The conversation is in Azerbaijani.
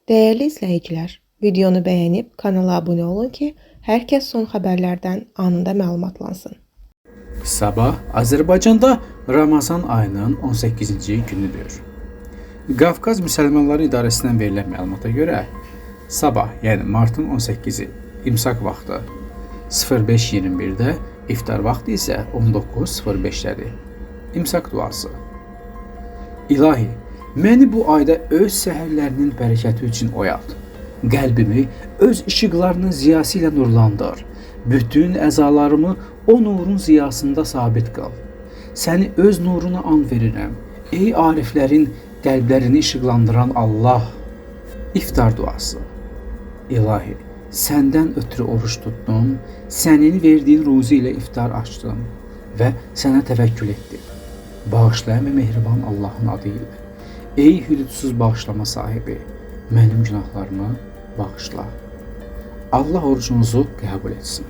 Değerli izləyicilər, videonu bəyənib kanala abunə olun ki, hər kəs son xəbərlərdən anında məlumatlansın. Sabah Azərbaycanda Ramazan ayının 18-ci günüdür. Qafqaz Müsəlmanları İdarəsindən verilən məlumata görə sabah, yəni martın 18-i imsak vaxtı 05:21-də, iftar vaxtı isə 19:05-dədir. İmsak duası. İlahi, məni bu ayda öz səhərlərinin bərəkəti üçün oyat. Qəlbimi öz işıqlarının ziyası ilə nurlandır. Bütün əzalarımı o nurun ziyasında sabit qal. Səni öz nuruna and verirəm. Ey ariflərin qəlblərini işıqlandıran Allah. İftar duası. İlahi, səndən ötürü oruç tutdum, sənin verdiyin ruzi ilə iftar açdım və sənə təvəkkül etdim. Bağışlayan və mehriban Allahın adı ilə. Ey hüdudsuz bağışlama sahibi, mənim günahlarımı bağışla. Allah orucunuzu qəbul etsin.